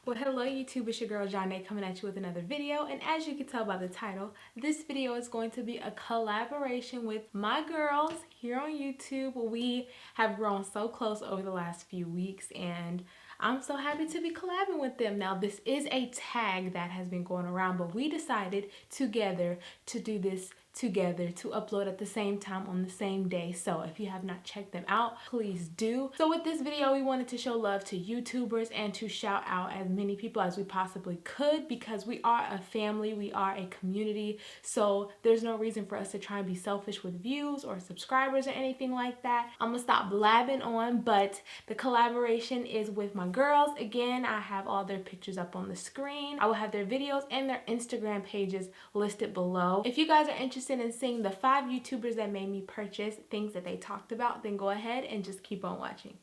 Well, hello YouTube, it's your girl Janae coming at you with another video, and as you can tell by the title, this video is going to be a collaboration with my girls here on YouTube. We have grown so close over the last few weeks, and I'm so happy to be collabing with them. Now, this is a tag that has been going around, but we decided together to do this together, to upload at the same time on the same day. So if you have not checked them out, please do. So with this video, we wanted to show love to YouTubers and to shout out as many people as we possibly could, because we are a family, we are a community. So there's no reason for us to try and be selfish with views or subscribers or anything like that. I'm gonna stop blabbing on, but the collaboration is with my girls. Again, I have all their pictures up on the screen. I will have their videos and their Instagram pages listed below. If you guys are interested in seeing the 5 YouTubers that made me purchase things that they talked about, then go ahead and just keep on watching.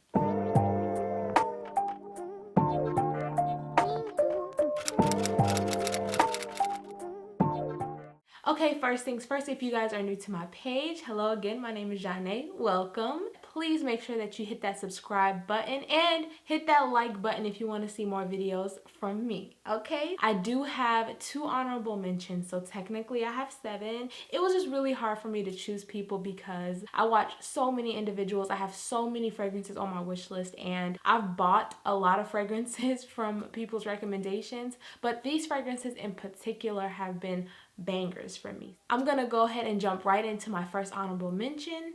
Okay, first things first, if you guys are new to my page, hello again, my name is Janae, welcome. Please make sure that you hit that subscribe button and hit that like button if you want to see more videos from me, okay? I do have 2 honorable mentions, so technically I have 7. It was just really hard for me to choose people because I watch so many individuals. I have so many fragrances on my wish list, and I've bought a lot of fragrances from people's recommendations, but these fragrances in particular have been bangers for me. I'm gonna go ahead and jump right into my first honorable mention,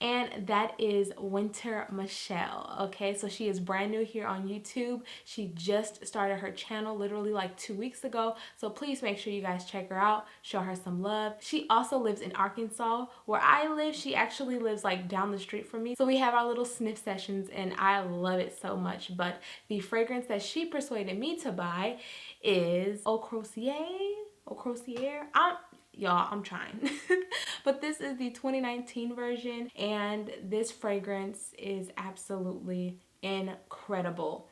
and that is WinterMechelles. Okay, so she is brand new here on YouTube. She just started her channel literally like 2 weeks ago, so please make sure you guys check her out, show her some love. She also lives in Arkansas, where I live. She actually lives like down the street from me, so we have our little sniff sessions and I love it so much. But the fragrance that she persuaded me to buy is CROISIÈRE. Y'all, I'm trying. But this is the 2019 version, and this fragrance is absolutely incredible.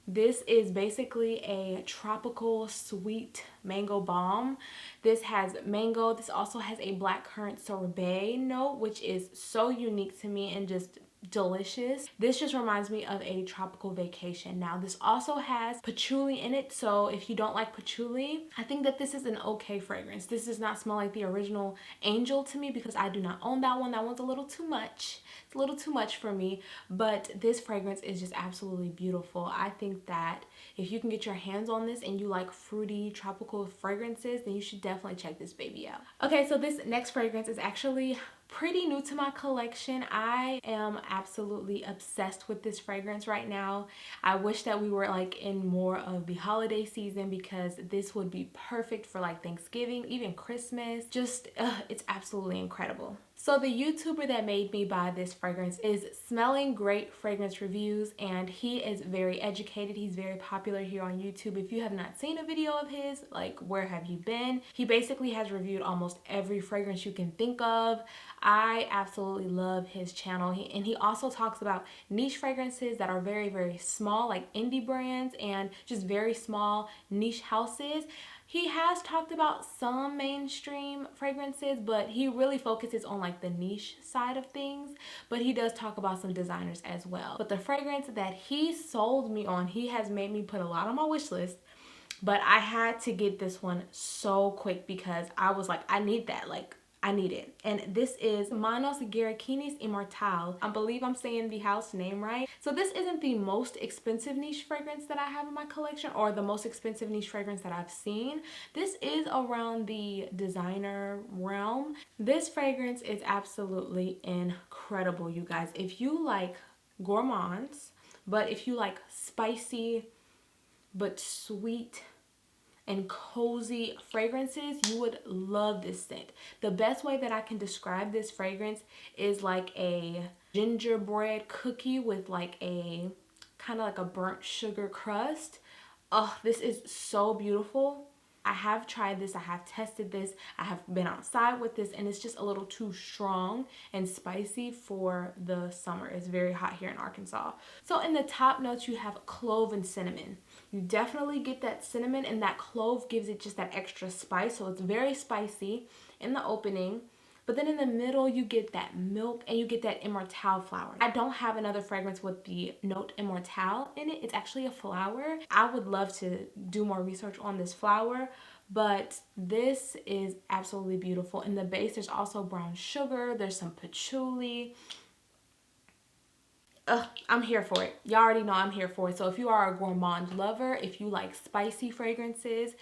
This is basically a tropical sweet mango balm. This has mango. This also has a blackcurrant sorbet note, which is so unique to me and just delicious. This just reminds me of a tropical vacation. Now, this also has patchouli in it, so if you don't like patchouli, I think that this is an okay fragrance. This does not smell like the original Angel to me because I do not own that one. That one's a little too much. It's a little too much for me, but this fragrance is just absolutely beautiful. I think that if you can get your hands on this and you like fruity tropical fragrances, then you should definitely check this baby out. Okay, so this next fragrance is actually pretty new to my collection. I am absolutely obsessed with this fragrance right now. I wish that we were like in more of the holiday season, because this would be perfect for like Thanksgiving, even Christmas. Just it's absolutely incredible. So the YouTuber that made me buy this fragrance is Smelling Great Fragrance Reviews, and he is very educated. He's very popular here on YouTube. If you have not seen a video of his, like, where have you been? He basically has reviewed almost every fragrance you can think of. I absolutely love his channel. And he also talks about niche fragrances that are very, very small, like indie brands and just very small niche houses. He has talked about some mainstream fragrances, but he really focuses on like the niche side of things. But he does talk about some designers as well. But the fragrance that he sold me on, he has made me put a lot on my wish list. But I had to get this one so quick because I was like, I need that. Like, I need it. And this is Manos de Guerre IMMORTELLE. I believe I'm saying the house name right. So this isn't the most expensive niche fragrance that I have in my collection, or the most expensive niche fragrance that I've seen. This is around the designer realm. This fragrance is absolutely incredible, you guys. If you like gourmands, but if you like spicy but sweet and cozy fragrances, you would love this scent. The best way that I can describe this fragrance is like a gingerbread cookie with like a kind of like a burnt sugar crust. Oh, this is so beautiful. I have tried this, I have tested this, I have been outside with this, and it's just a little too strong and spicy for the summer. It's very hot here in Arkansas. So in the top notes, you have clove and cinnamon. You definitely get that cinnamon, and that clove gives it just that extra spice, so it's very spicy in the opening. But then in the middle, you get that milk and you get that Immortelle flower. I don't have another fragrance with the note Immortelle in it. It's actually a flower. I would love to do more research on this flower, but this is absolutely beautiful. In the base, there's also brown sugar. There's some patchouli. I'm here for it. Y'all already know I'm here for it. So if you are a gourmand lover, if you like spicy fragrances,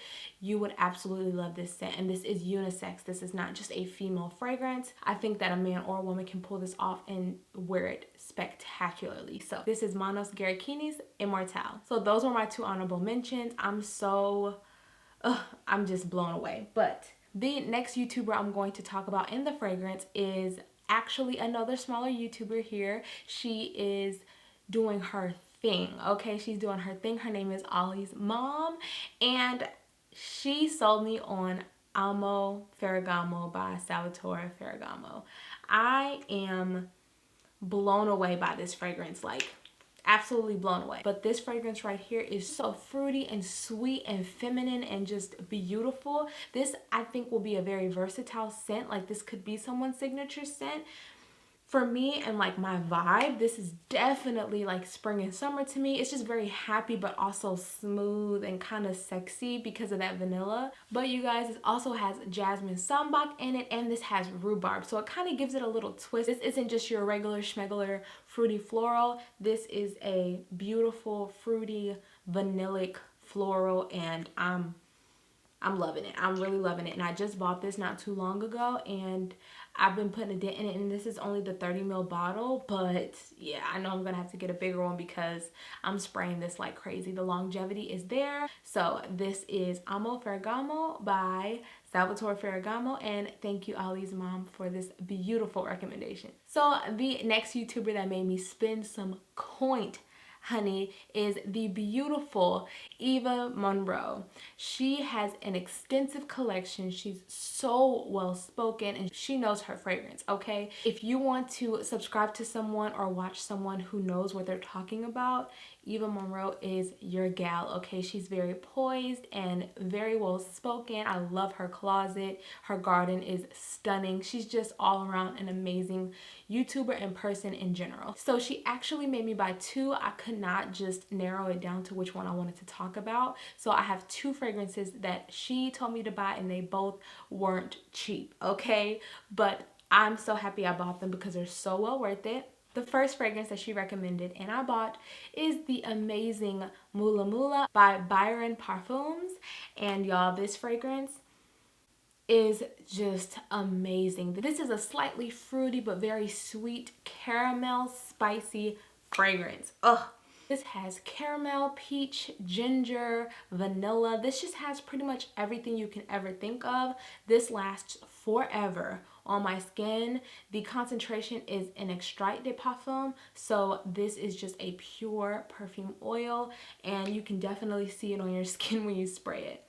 you would absolutely love this scent. And this is unisex. This is not just a female fragrance. I think that a man or a woman can pull this off and wear it spectacularly. So this is Manos de Guerre Immortelle. So those were my 2 honorable mentions. I'm just blown away. But the next YouTuber I'm going to talk about in the fragrance is actually another smaller YouTuber here. She is doing her thing, okay? She's doing her thing. Her name is Ollie's Mom, and she sold me on Amo Ferragamo by Salvatore Ferragamo. I am blown away by this fragrance, like absolutely blown away. But this fragrance right here is so fruity and sweet and feminine and just beautiful. This, I think, will be a very versatile scent. Like, this could be someone's signature scent. For me and like my vibe, this is definitely like spring and summer to me. It's just very happy but also smooth and kind of sexy because of that vanilla. But you guys, this also has jasmine sambac in it, and this has rhubarb, so it kind of gives it a little twist. This isn't just your regular schmegular fruity floral. This is a beautiful fruity vanillic floral, and I'm loving it. I'm really loving it. And I just bought this not too long ago, and I've been putting a dent in it, and this is only the 30 ml bottle. But yeah, I know I'm gonna have to get a bigger one because I'm spraying this like crazy. The longevity is there. So this is Amo Ferragamo by Salvatore Ferragamo, and thank you, Ollie's Mom, for this beautiful recommendation. So the next YouTuber that made me spend some coin, honey, is the beautiful Eva Monroe. She has an extensive collection. She's so well spoken and she knows her fragrance, okay? If you want to subscribe to someone or watch someone who knows what they're talking about, Eva Monroe is your gal, okay? She's very poised and very well spoken. I love her closet. Her garden is stunning. She's just all around an amazing YouTuber and person in general. So she actually made me buy 2. I could not just narrow it down to which one I wanted to talk about. So I have 2 fragrances that she told me to buy, and they both weren't cheap, okay? But I'm so happy I bought them because they're so well worth it. The first fragrance that she recommended and I bought is the amazing MULA by BRYON Parfums. And y'all, this fragrance is just amazing. This is a slightly fruity but very sweet caramel spicy fragrance. Ugh. This has caramel, peach, ginger, vanilla. This just has pretty much everything you can ever think of. This lasts forever on my skin. The concentration is an extrait de parfum, so this is just a pure perfume oil, and you can definitely see it on your skin when you spray it.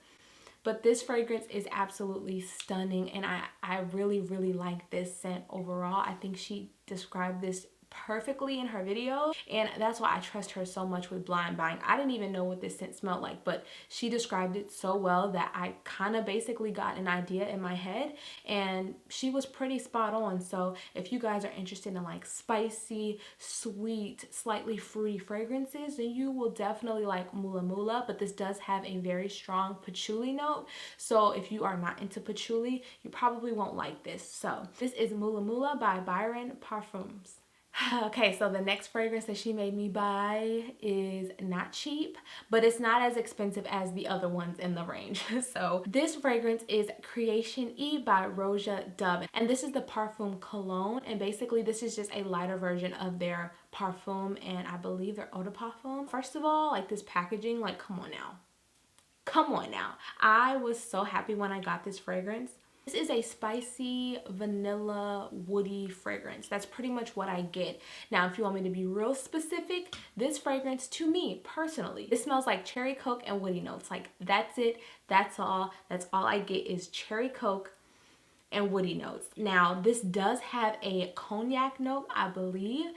But this fragrance is absolutely stunning, and I really, really like this scent overall. I think she described this perfectly in her video, and that's why I trust her so much with blind buying. I didn't even know what this scent smelled like, but she described it so well that I kind of basically got an idea in my head, and she was pretty spot on. So if you guys are interested in like spicy, sweet, slightly fruity fragrances, then you will definitely like MULA. But this does have a very strong patchouli note, so if you are not into patchouli, you probably won't like this. So this is MULA by BRYON Parfums. Okay, so the next fragrance that she made me buy is not cheap, but it's not as expensive as the other ones in the range. So this fragrance is Creation E by ROJA Dove, and this is the Parfum Cologne, and basically this is just a lighter version of their Parfum, and I believe their Eau de Parfum. First of all, like this packaging, like come on now. Come on now. I was so happy when I got this fragrance. This is a spicy, vanilla, woody fragrance. That's pretty much what I get. Now, if you want me to be real specific, this fragrance, to me, personally, it smells like cherry coke and woody notes. Like, that's it. That's all. That's all I get is cherry coke and woody notes. Now, this does have a cognac note, I believe,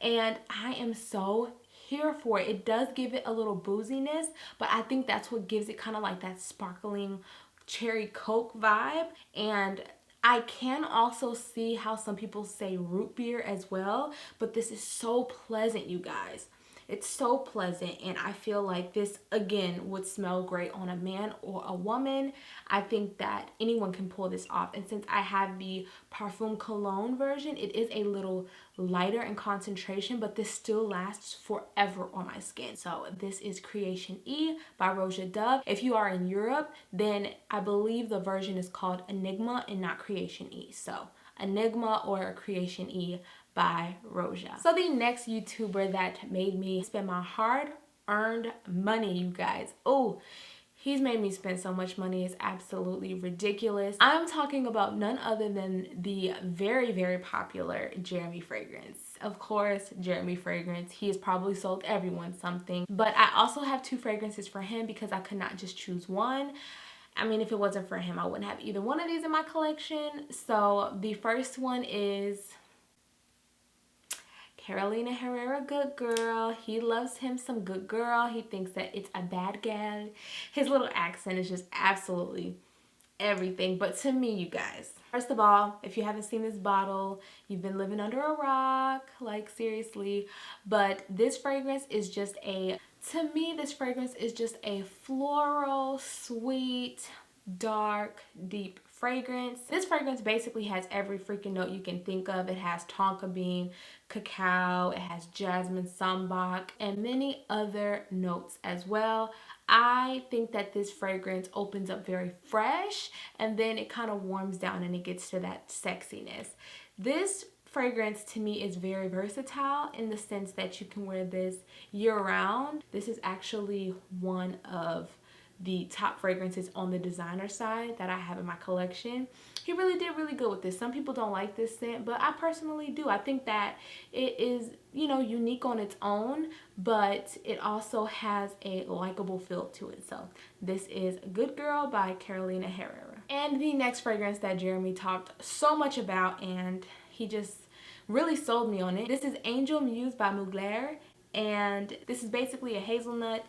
and I am so here for it. It does give it a little booziness, but I think that's what gives it kind of like that sparkling cherry coke vibe, and I can also see how some people say root beer as well, but this is so pleasant, you guys. It's so pleasant, and I feel like this, again, would smell great on a man or a woman. I think that anyone can pull this off, and since I have the Parfum Cologne version, it is a little lighter in concentration, but this still lasts forever on my skin. So this is Creation E by ROJA Dove. If you are in Europe, then I believe the version is called Enigma and not Creation E. So Enigma or Creation E by ROJA. So the next YouTuber that made me spend my hard-earned money, you guys. Oh, he's made me spend so much money. It's absolutely ridiculous. I'm talking about none other than the very, very popular Jeremy fragrance. Of course, Jeremy fragrance. He has probably sold everyone something. But I also have 2 fragrances for him because I could not just choose one. I mean, if it wasn't for him, I wouldn't have either one of these in my collection. So the first one is Carolina Herrera, Good Girl. He loves him some Good Girl. He thinks that it's a bad gal. His little accent is just absolutely everything. But to me, you guys, first of all, if you haven't seen this bottle, you've been living under a rock, like seriously. But this fragrance is just to me, this fragrance is just a floral, sweet, dark, deep fragrance. This fragrance basically has every freaking note you can think of. It has tonka bean, cacao, it has jasmine, sambac, and many other notes as well. I think that this fragrance opens up very fresh, and then it kind of warms down and it gets to that sexiness. This fragrance to me is very versatile in the sense that you can wear this year-round. This is actually one of the top fragrances on the designer side that I have in my collection. He really did really good with this. Some people don't like this scent, but I personally do. I think that it is, you know, unique on its own, but it also has a likable feel to it. So this is Good Girl by Carolina Herrera. And the next fragrance that Jeremy talked so much about, and he just really sold me on it. This is Angel Muse by Mugler, and this is basically a hazelnut,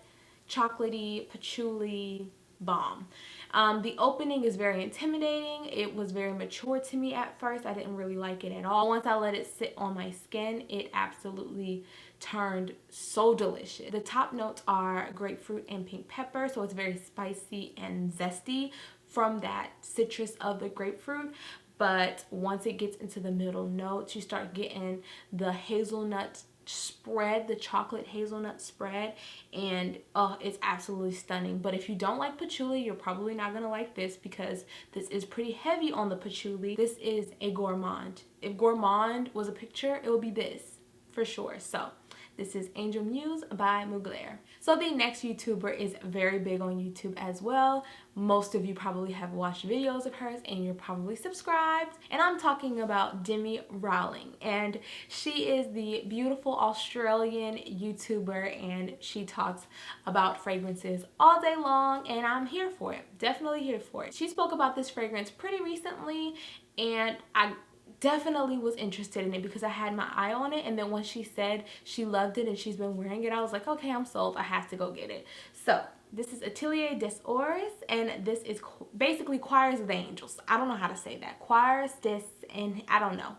chocolatey, patchouli bomb. The opening is very intimidating. It was very mature to me at first. I didn't really like it at all. Once I let it sit on my skin, it absolutely turned so delicious. The top notes are grapefruit and pink pepper, so it's very spicy and zesty from that citrus of the grapefruit. But once it gets into the middle notes, you start getting the hazelnut spread, the chocolate hazelnut spread, and oh, it's absolutely stunning. But if you don't like patchouli, you're probably not gonna like this because this is pretty heavy on the patchouli. This is a gourmand. If gourmand was a picture, it would be this for sure. So this is Angel Muse by Mugler. So the next YouTuber is very big on YouTube as well. Most of you probably have watched videos of hers and you're probably subscribed. And I'm talking about Demi Rowling. And she is the beautiful Australian YouTuber, and she talks about fragrances all day long, and I'm here for it. Definitely here for it. She spoke about this fragrance pretty recently, and I definitely was interested in it because I had my eye on it, and then when she said she loved it and she's been wearing it, I was like, okay, I'm sold. I have to go get it. So this is Atelier des Ors, and this is basically Choirs of the Angels. I don't know how to say that. Choirs des, and I don't know.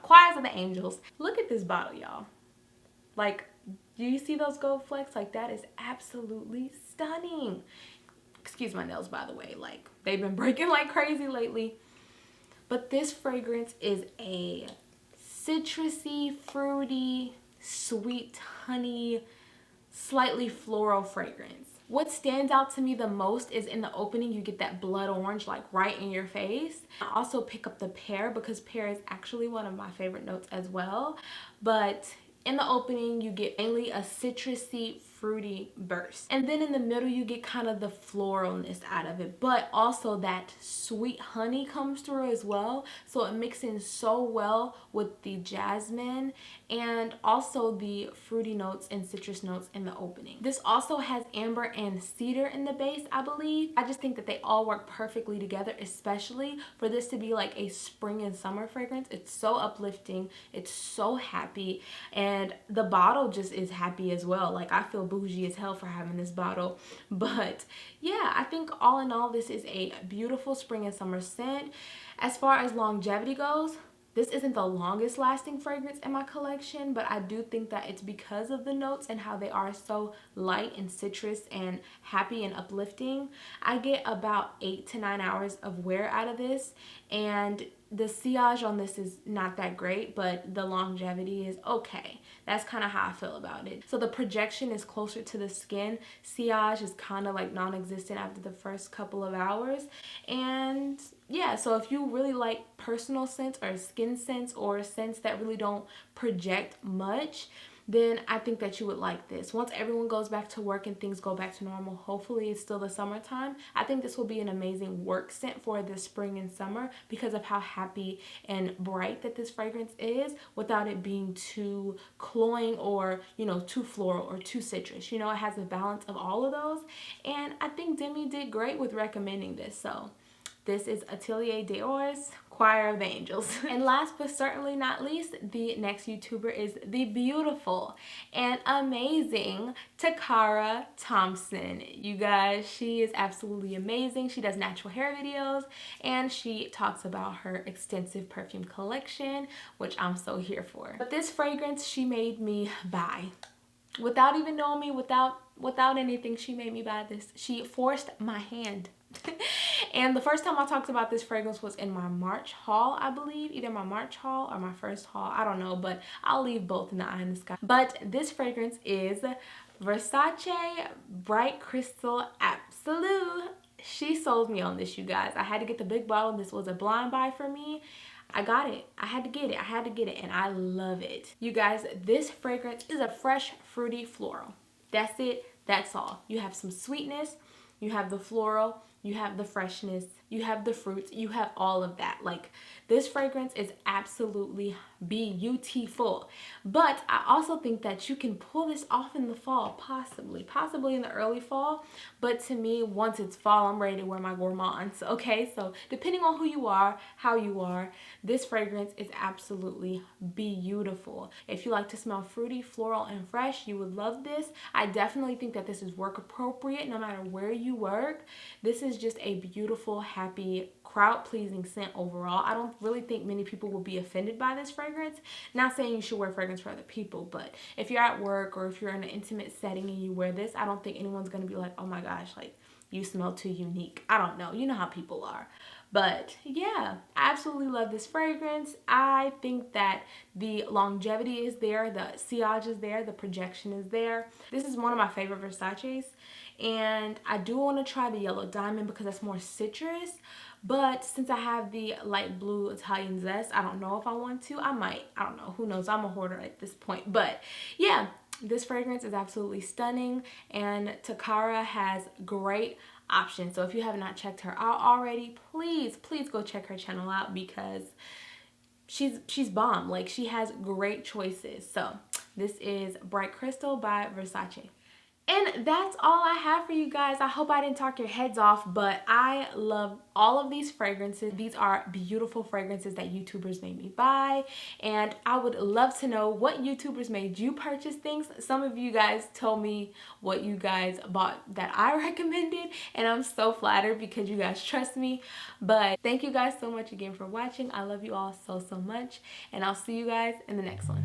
Choirs of the Angels. Look at this bottle, y'all. Like, do you see those gold flecks? Like, that is absolutely stunning. Excuse my nails, by the way. Like, they've been breaking like crazy lately. But this fragrance is a citrusy, fruity, sweet honey, slightly floral fragrance. What stands out to me the most is in the opening, you get that blood orange like right in your face. I also pick up the pear because pear is actually one of my favorite notes as well. But in the opening, you get mainly a citrusy, fruity burst. And then in the middle, you get kind of the floralness out of it, but also that sweet honey comes through as well. So it mixes in so well with the jasmine and also the fruity notes and citrus notes in the opening. This also has amber and cedar in the base, I believe. I just think that they all work perfectly together, especially for this to be like a spring and summer fragrance. It's so uplifting. It's so happy. And the bottle just is happy as well. Like, I feel bougie as hell for having this bottle. But yeah, I think all in all, this is a beautiful spring and summer scent. As far as longevity goes, this isn't the longest lasting fragrance in my collection, but I do think that it's because of the notes and how they are so light and citrus and happy and uplifting. I get about 8 to 9 hours of wear out of this, and the sillage on this is not that great, but the longevity is okay. That's kind of how I feel about it. So the projection is closer to the skin. Sillage is kind of like non-existent after the first couple of hours. And yeah, so if you really like personal scents or skin scents or scents that really don't project much, then I think that you would like this. Once everyone goes back to work and things go back to normal, hopefully it's still the summertime, I think this will be an amazing work scent for the spring and summer because of how happy and bright that this fragrance is without it being too cloying or, you know, too floral or too citrus. You know, it has a balance of all of those, and I think Demi did great with recommending this. So this is Atelier d'Or's Choir of Angels. And last but certainly not least, the next YouTuber is the beautiful and amazing Takara Thompson. You guys, she is absolutely amazing. She does natural hair videos and she talks about her extensive perfume collection, which I'm so here for. But this fragrance she made me buy. Without even knowing me, without anything, she made me buy this. She forced my hand. And the first time I talked about this fragrance was in my March haul, I believe. Either my March haul or my first haul. I don't know, but I'll leave both in the eye in the sky. But this fragrance is Versace Bright Crystal Absolu. She sold me on this, you guys. I had to get the big bottle. This was a blind buy for me. I got it. I had to get it. I had to get it, and I love it. You guys, this fragrance is a fresh, fruity floral. That's it. That's all. You have some sweetness. You have the floral. You have the freshness. You have the fruits. You have all of that. Like, this fragrance is absolutely beautiful. But I also think that you can pull this off in the fall, possibly in the early fall. But to me, once it's fall, I'm ready to wear my gourmands. Okay, so depending on who you are, how you are, this fragrance is absolutely beautiful. If you like to smell fruity, floral, and fresh, you would love this. I definitely think that this is work appropriate no matter where you work. This is just a beautiful, happy, crowd-pleasing scent overall. I don't really think many people will be offended by this fragrance. Not saying you should wear fragrance for other people, but if you're at work or if you're in an intimate setting and you wear this, I don't think anyone's gonna be like, oh my gosh, like, you smell too unique. I don't know. You know how people are. But yeah, I absolutely love this fragrance. I think that the longevity is there, the sillage is there, the projection is there. This is one of my favorite Versace's. And I do want to try the Yellow Diamond because that's more citrus. But since I have the light blue Italian Zest, I don't know if I want to. I might. I don't know. Who knows? I'm a hoarder at this point. But yeah, this fragrance is absolutely stunning. And Takara has great options. So if you have not checked her out already, please go check her channel out because she's bomb. Like, she has great choices. So this is Bright Crystal by Versace. And that's all I have for you guys. I hope I didn't talk your heads off, but I love all of these fragrances. These are beautiful fragrances that YouTubers made me buy, and I would love to know what YouTubers made you purchase things. Some of you guys told me what you guys bought that I recommended, and I'm so flattered because you guys trust me. But thank you guys so much again for watching. I love you all so much, and I'll see you guys in the next one.